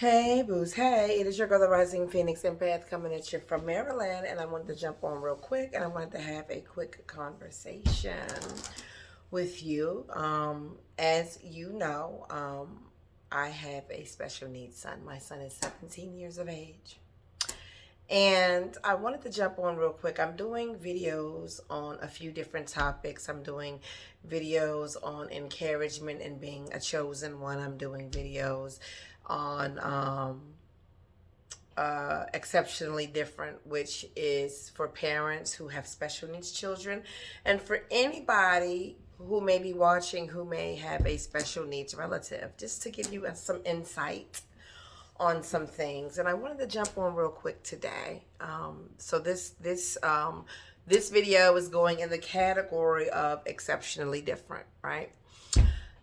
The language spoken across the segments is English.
Hey, Booze. Hey, it is your girl, the Rising Phoenix Empath, coming at you from Maryland. And I wanted to jump on real quick and I wanted to have a quick conversation with you. As you know, I have a special needs son. My son is 17 years of age. And I wanted to jump on real quick. I'm doing videos on a few different topics. I'm doing videos on encouragement and being a chosen one. I'm doing videos on exceptionally different, which is for parents who have special needs children, and for anybody who may be watching who may have a special needs relative, just to give you some insight on some things. And I wanted to jump on real quick today. So this video is going in the category of exceptionally different, right?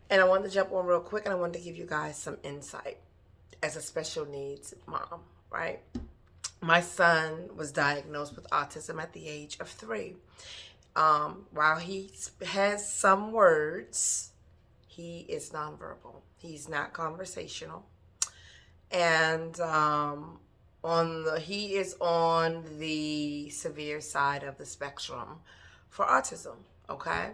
And I wanted to jump on real quick and I wanted to give you guys some insight as a special needs mom, right? My son was diagnosed with autism at the age of 3. While he has some words, he is nonverbal. He's not conversational. And he is on the severe side of the spectrum for autism, okay?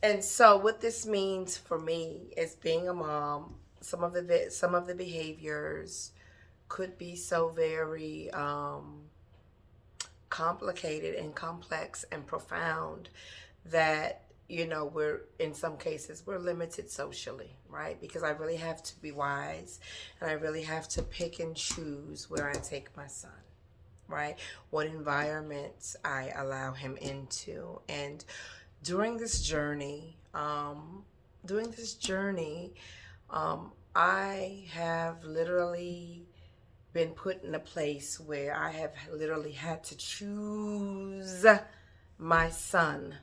And so what this means for me is being a mom, some of the behaviors could be so very complicated and complex and profound that, you know, in some cases we're limited socially, right? Because I really have to be wise and I really have to pick and choose where I take my son, right? What environments I allow him into. And during this journey, I have literally been put in a place where I have literally had to choose my son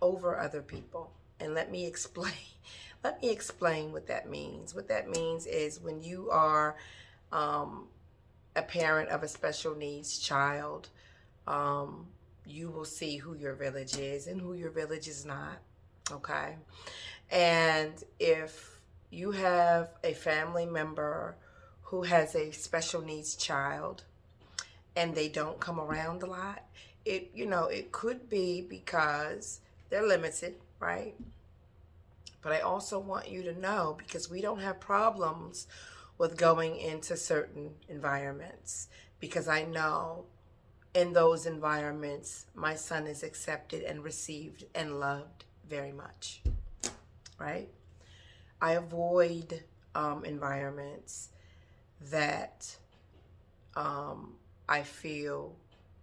over other people. And let me explain. Let me explain what that means. What that means is when you are a parent of a special needs child, you will see who your village is and who your village is not, okay? And if you have a family member who has a special needs child and they don't come around a lot, it could be because they're limited, right? But I also want you to know, because we don't have problems with going into certain environments, because I know in those environments, my son is accepted and received and loved very much, right? I avoid environments that I feel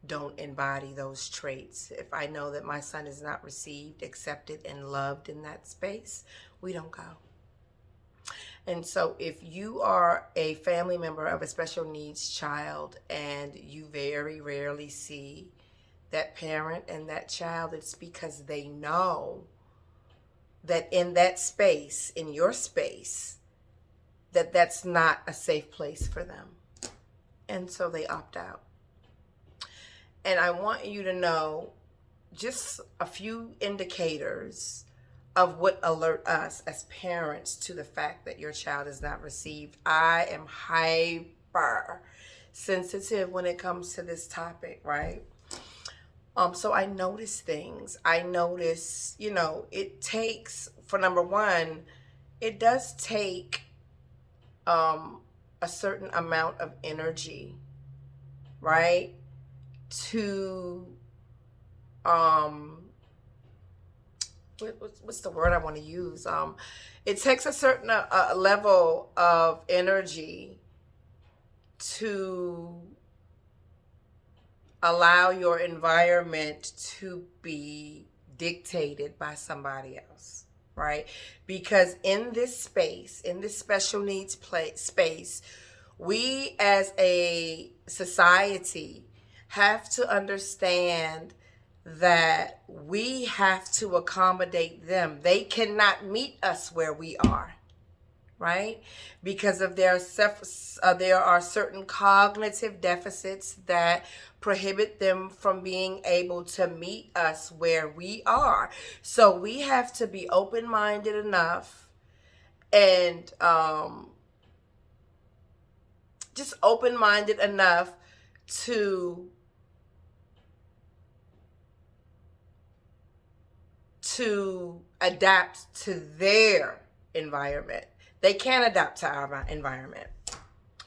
don't embody those traits. If I know that my son is not received, accepted, and loved in that space, we don't go. And so if you are a family member of a special needs child and you very rarely see that parent and that child, it's because they know that in that space, in your space, that's not a safe place for them. And so they opt out. And I want you to know just a few indicators of what alert us as parents to the fact that your child is not received. I am hyper sensitive when it comes to this topic, right? So I notice things. I notice, it takes, for number one, it does take a certain amount of energy, right? To what's the word I want to use? It takes a certain level of energy to allow your environment to be dictated by somebody else, right? Because in this space, in this special needs space, we as a society have to understand that we have to accommodate them. They cannot meet us where we are, right? Because of there are certain cognitive deficits that prohibit them from being able to meet us where we are. So we have to be open-minded enough and just open-minded enough to adapt to their environment. They can't adapt to our environment.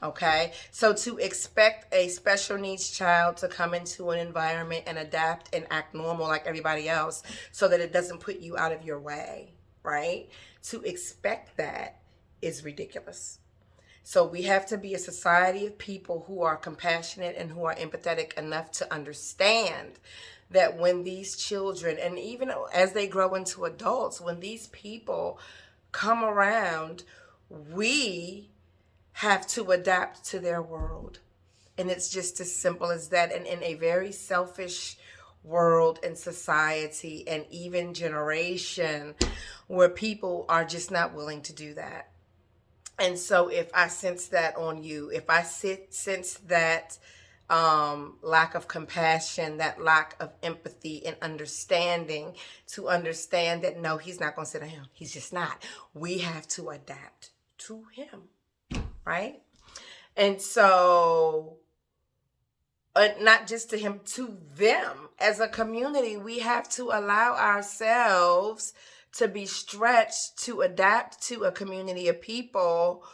Okay, so to expect a special needs child to come into an environment and adapt and act normal like everybody else so that it doesn't put you out of your way, right? To expect that is ridiculous. So we have to be a society of people who are compassionate and who are empathetic enough to understand that when these children, and even as they grow into adults, when these people come around, we have to adapt to their world. And it's just as simple as that. And in a very selfish world and society and even generation where people are just not willing to do that. And so if I sense that on you, if I sense that lack of compassion, that lack of empathy and understanding, to understand that no, he's not going to sit down. He's just not. We have to adapt to him, right? And so, not just to him, to them as a community, we have to allow ourselves to be stretched to adapt to a community of people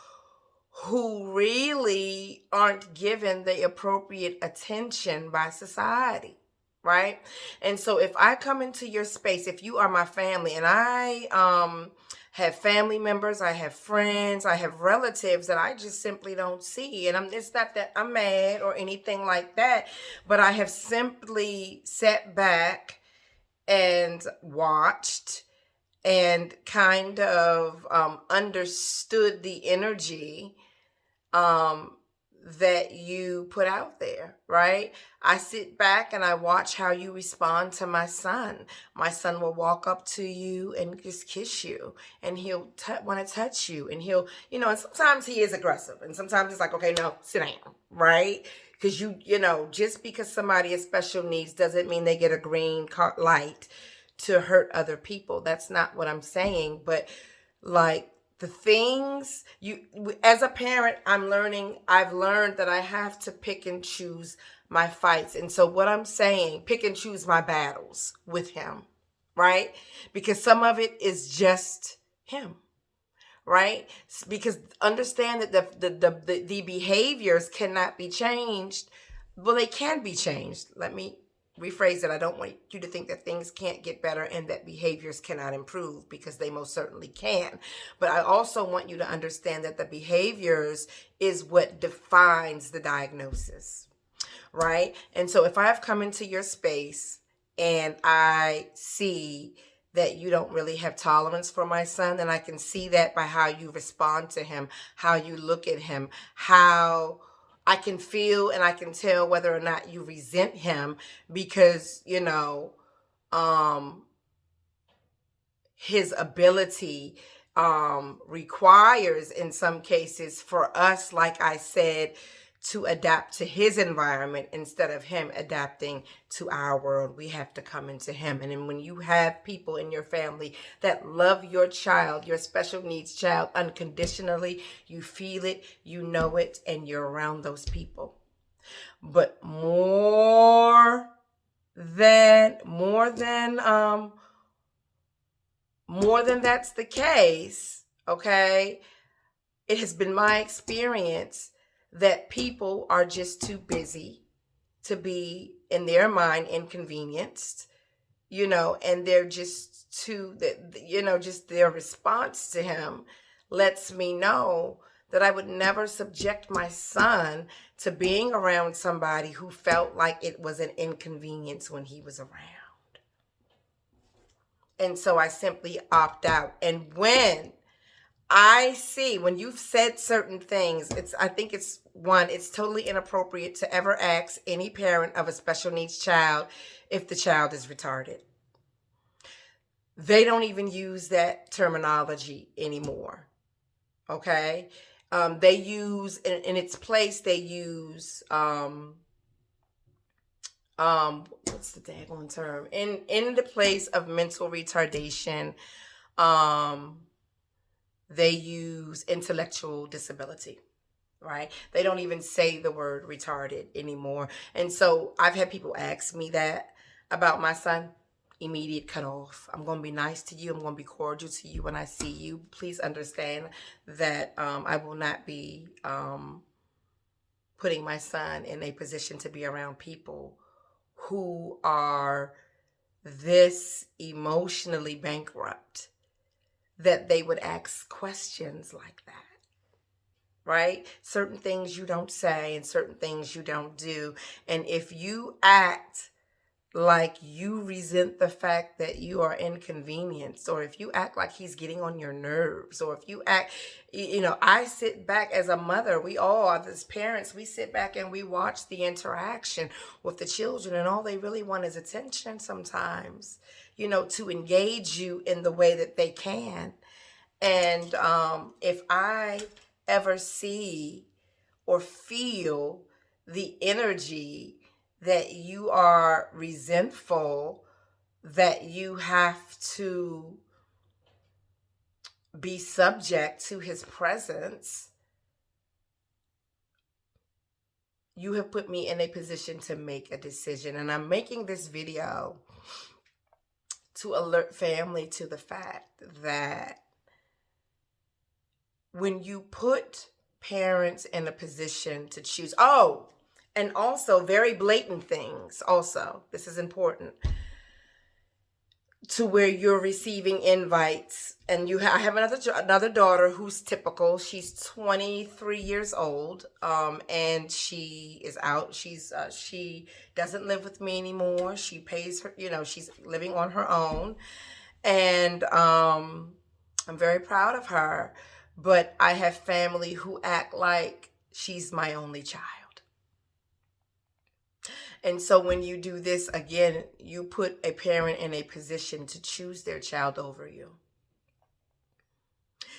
who really aren't given the appropriate attention by society, right? And so if I come into your space, if you are my family, and I have family members, I have friends, I have relatives that I just simply don't see, and it's not that I'm mad or anything like that, but I have simply sat back and watched and kind of understood the energy that you put out there, right? I sit back and I watch how you respond to my son. My son will walk up to you and just kiss you, and he'll want to touch you, and he'll, and sometimes he is aggressive, and sometimes it's like, okay, no, sit down, right? Because just because somebody has special needs doesn't mean they get a green light to hurt other people. That's not what I'm saying. But like the things as a parent, I've learned that I have to pick and choose my fights. And so what I'm saying, pick and choose my battles with him, right? Because some of it is just him, right? Because understand that the behaviors cannot be changed. Well, they can be changed. Let me rephrase it. I don't want you to think that things can't get better and that behaviors cannot improve, because they most certainly can. But I also want you to understand that the behaviors is what defines the diagnosis, right? And so if I've come into your space and I see that you don't really have tolerance for my son, then I can see that by how you respond to him, how you look at him, how I can feel and I can tell whether or not you resent him, because, his ability requires in some cases for us, like I said, to adapt to his environment instead of him adapting to our world. We have to come into him. And then when you have people in your family that love your child, your special needs child unconditionally, you feel it, you know it, and you're around those people. But more than that's the case, okay? It has been my experience that people are just too busy to be, in their mind, inconvenienced, and they're just just their response to him lets me know that I would never subject my son to being around somebody who felt like it was an inconvenience when he was around. And so I simply opt out. And when you've said certain things, I think it's totally inappropriate to ever ask any parent of a special needs child if the child is retarded. They don't even use that terminology anymore. Okay? They use, in its place, they use, what's the daggone term? In the place of mental retardation, they use intellectual disability, right? They don't even say the word retarded anymore. And so I've had people ask me that about my son. Immediate cutoff. I'm going to be nice to you. I'm going to be cordial to you when I see you. Please understand that I will not be putting my son in a position to be around people who are this emotionally bankrupt that they would ask questions like that. Right? Certain things you don't say and certain things you don't do. And if you act like you resent the fact that you are inconvenienced, or if you act like he's getting on your nerves, or if you act, I sit back as a mother, we all, as parents, we sit back and we watch the interaction with the children, and all they really want is attention sometimes, to engage you in the way that they can. And if I ever see or feel the energy that you are resentful, that you have to be subject to his presence, you have put me in a position to make a decision. And I'm making this video to alert family to the fact that when you put parents in a position to choose, and also very blatant things also, this is important, to where you're receiving invites, and I have another daughter who's typical. She's 23 years old, and she is out. She doesn't live with me anymore. She pays her, she's living on her own, and I'm very proud of her. But I have family who act like she's my only child. And so when you do this, again, you put a parent in a position to choose their child over you.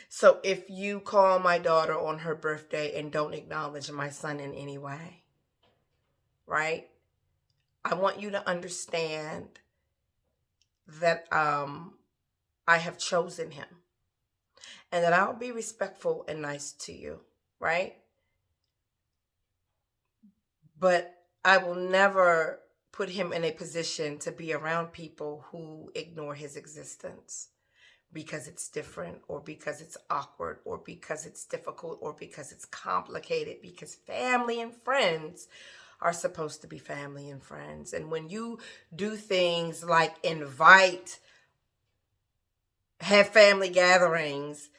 So if you call my daughter on her birthday and don't acknowledge my son in any way, right? I want you to understand that I have chosen him, and that I'll be respectful and nice to you, right? But I will never put him in a position to be around people who ignore his existence because it's different, or because it's awkward, or because it's difficult, or because it's complicated, because family and friends are supposed to be family and friends. And when you do things like have family gatherings,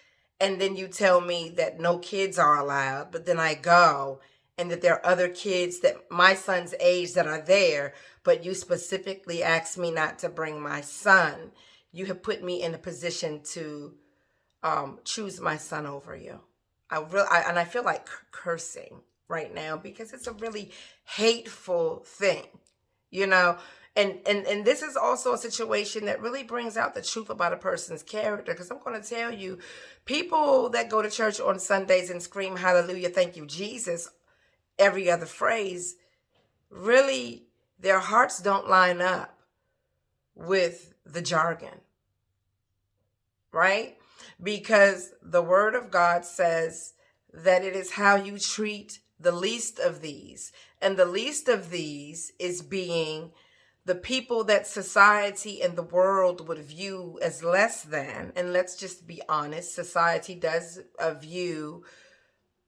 and then you tell me that no kids are allowed, but then I go, and that there are other kids that my son's age that are there, but you specifically asked me not to bring my son, you have put me in a position to choose my son over you. And I feel like cursing right now because it's a really hateful thing, And this is also a situation that really brings out the truth about a person's character. Because I'm going to tell you, people that go to church on Sundays and scream hallelujah, thank you, Jesus, every other phrase, really, their hearts don't line up with the jargon, right? Because the word of God says that it is how you treat the least of these. And the least of these is being the people that society and the world would view as less than. And let's just be honest, society does view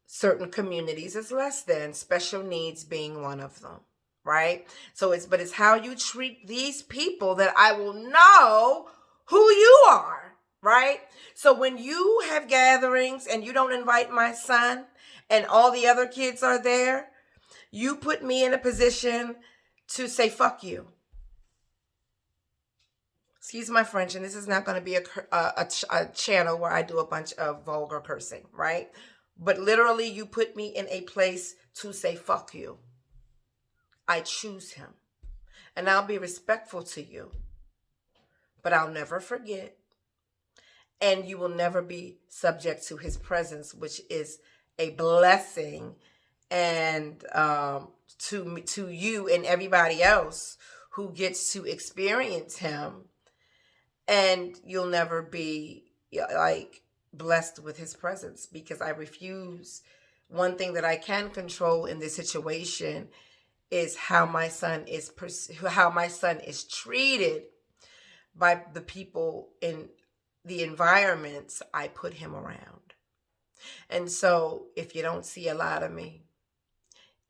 certain communities as less than, special needs being one of them, right? But it's how you treat these people that I will know who you are, right? So when you have gatherings and you don't invite my son and all the other kids are there, you put me in a position to say, fuck you. Excuse my French, and this is not going to be a channel where I do a bunch of vulgar cursing, right? But literally, you put me in a place to say, fuck you. I choose him. And I'll be respectful to you. But I'll never forget. And you will never be subject to his presence, which is a blessing, and to you and everybody else who gets to experience him. And you'll never be blessed with his presence, because I refuse. One thing that I can control in this situation is how my son is treated by the people in the environments I put him around. And so if you don't see a lot of me,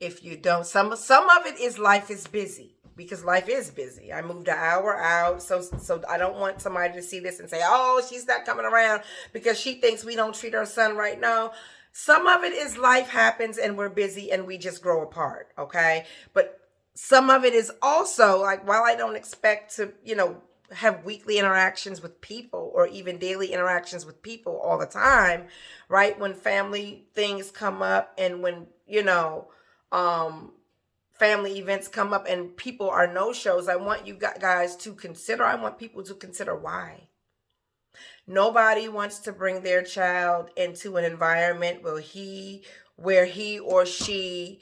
if you don't, some of it is life is busy, because life is busy. I moved an hour out, so I don't want somebody to see this and say, oh, she's not coming around because she thinks we don't treat our son right. Now, some of it is life happens and we're busy and we just grow apart, okay? But some of it is also like, while I don't expect to, have weekly interactions with people or even daily interactions with people all the time, right? When family things come up and when, family events come up and people are no-shows, I want you guys to consider, I want people to consider why. Nobody wants to bring their child into an environment where he or she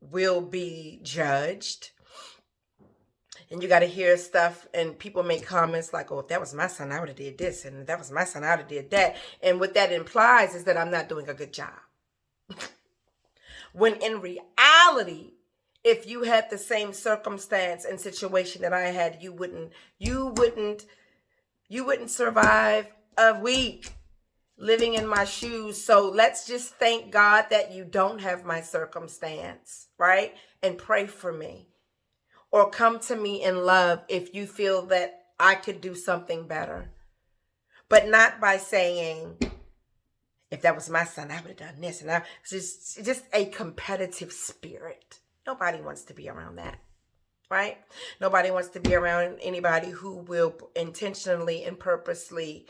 will be judged. And you got to hear stuff and people make comments like, oh, if that was my son, I would have did this. And if that was my son, I would have did that. And what that implies is that I'm not doing a good job. When in reality, if you had the same circumstance and situation that I had, you wouldn't survive a week living in my shoes. So let's just thank God that you don't have my circumstance, right? And pray for me. Or come to me in love if you feel that I could do something better. But not by saying, if that was my son, I would have done this. And it's just a competitive spirit. Nobody wants to be around that, right? Nobody wants to be around anybody who will intentionally and purposely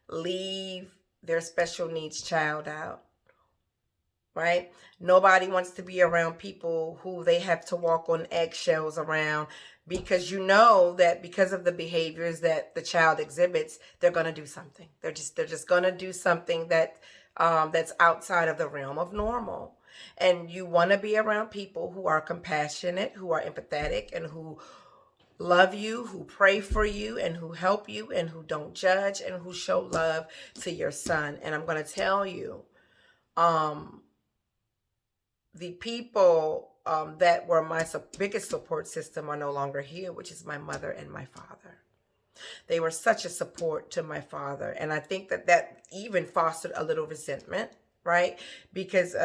leave their special needs child out, right? Nobody wants to be around people who they have to walk on eggshells around, because you know that because of the behaviors that the child exhibits, they're going to do something. They're just going to do something that that's outside of the realm of normal. And you want to be around people who are compassionate, who are empathetic, and who love you, who pray for you, and who help you, and who don't judge, and who show love to your son. And I'm going to tell you, the people that were my biggest support system are no longer here, which is my mother and my father. They were such a support to my father. And I think that even fostered a little resentment, right? Because,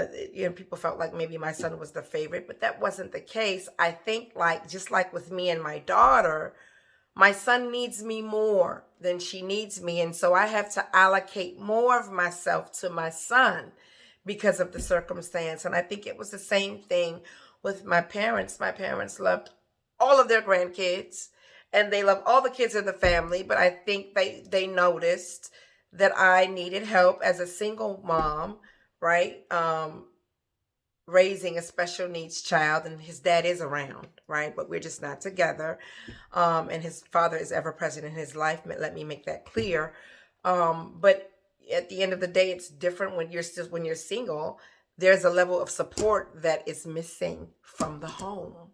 people felt like maybe my son was the favorite, but that wasn't the case. I think just like with me and my daughter, my son needs me more than she needs me. And so I have to allocate more of myself to my son because of the circumstance. And I think it was the same thing with my parents. My parents loved all of their grandkids and they love all the kids in the family. But I think they noticed that I needed help as a single mom, right? Raising a special needs child, and his dad is around, right? But we're just not together. And his father is ever present in his life. Let me make that clear. But at the end of the day, it's different when you're single. There's a level of support that is missing from the home,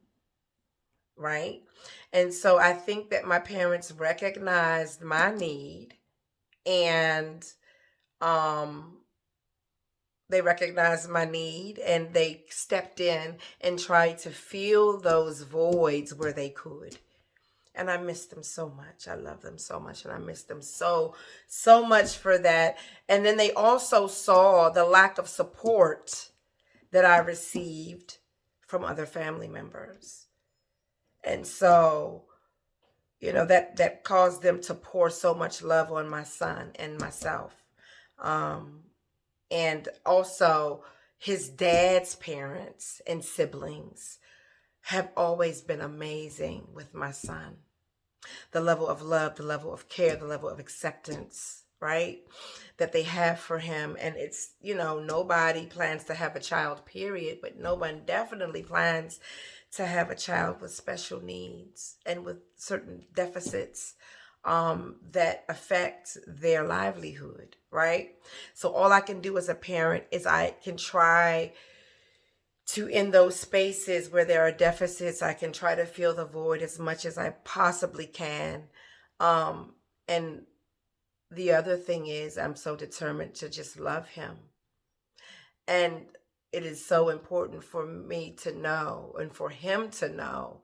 right? And so I think that my parents recognized my need, and they recognized my need, and they stepped in and tried to fill those voids where they could. And I miss them so much. I love them so much. And I miss them so much for that. And then they also saw the lack of support that I received from other family members. And so, that caused them to pour so much love on my son and myself. And also his dad's parents and siblings have always been amazing with my son. The level of love, the level of care, the level of acceptance, right, that they have for him. And it's, nobody plans to have a child, period, but no one definitely plans to have a child with special needs and with certain deficits that affect their livelihood, right? So all I can do as a parent is I can try to, in those spaces where there are deficits, I can try to fill the void as much as I possibly can. And the other thing is I'm so determined to just love him. And it is so important for me to know and for him to know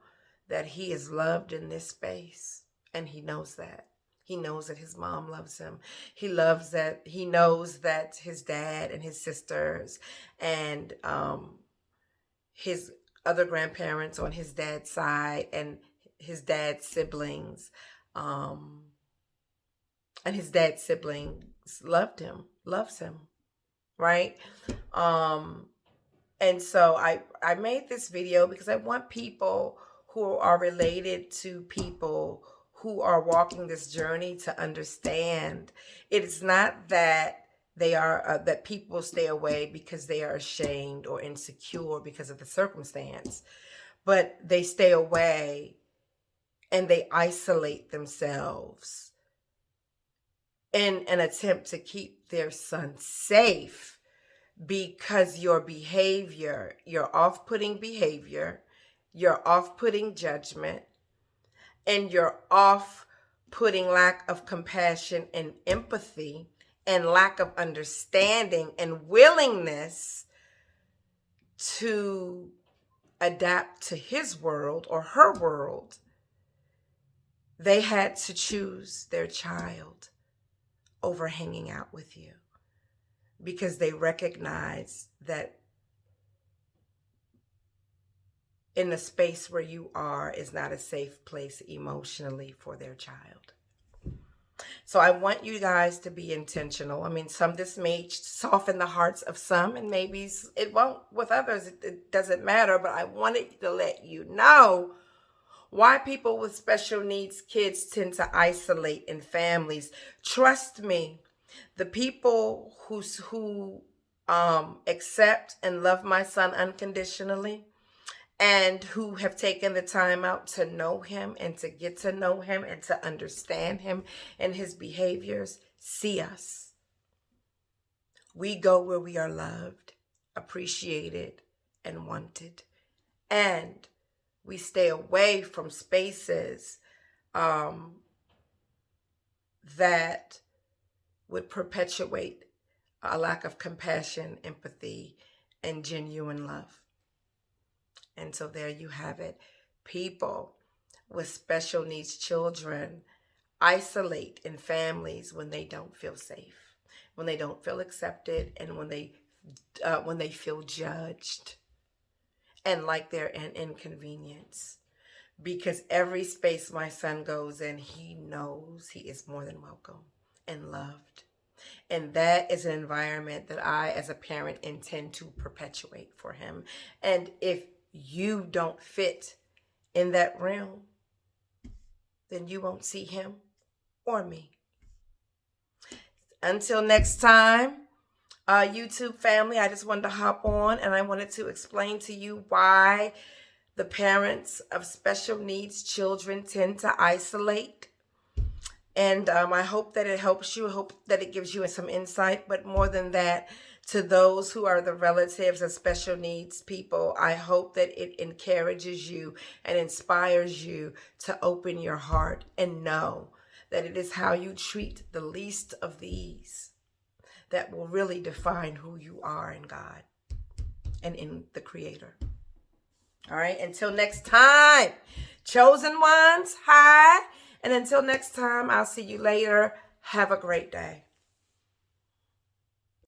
that he is loved in this space. And he knows that. He knows that his mom loves him. He knows that his dad and his sisters and his other grandparents on his dad's side and his dad's siblings um, and his dad's siblings loves him, right? Um, and so I made this video because I want people who are related to people who are walking this journey to understand it's not that they are that people stay away because they are ashamed or insecure because of the circumstance, but they stay away and they isolate themselves in an attempt to keep their son safe because your off-putting behavior, your off-putting judgment, and your off-putting lack of compassion and empathy and lack of understanding and willingness to adapt to his world or her world, they had to choose their child over hanging out with you because they recognize that in the space where you are is not a safe place emotionally for their child. So I want you guys to be intentional. I mean, this may soften the hearts of some and maybe it won't with others. It doesn't matter, but I wanted to let you know why people with special needs kids tend to isolate in families. Trust me, the people who accept and love my son unconditionally and who have taken the time out to know him and to get to know him and to understand him and his behaviors see us. We go where we are loved, appreciated, and wanted. And we stay away from spaces that would perpetuate a lack of compassion, empathy, and genuine love. And so there you have it. People with special needs children isolate in families when they don't feel safe, when they don't feel accepted, and when they feel judged and like they're an inconvenience. Because every space my son goes in, he knows he is more than welcome and loved. And that is an environment that I, as a parent, intend to perpetuate for him. And if you don't fit in that realm, then you won't see him or me. Until next time, YouTube family, I just wanted to hop on and I wanted to explain to you why the parents of special needs children tend to isolate. And I hope that it helps you. I hope that it gives you some insight. But more than that, to those who are the relatives of special needs people, I hope that it encourages you and inspires you to open your heart and know that it is how you treat the least of these that will really define who you are in God and in the Creator. All right, until next time, chosen ones, hi. And until next time, I'll see you later. Have a great day.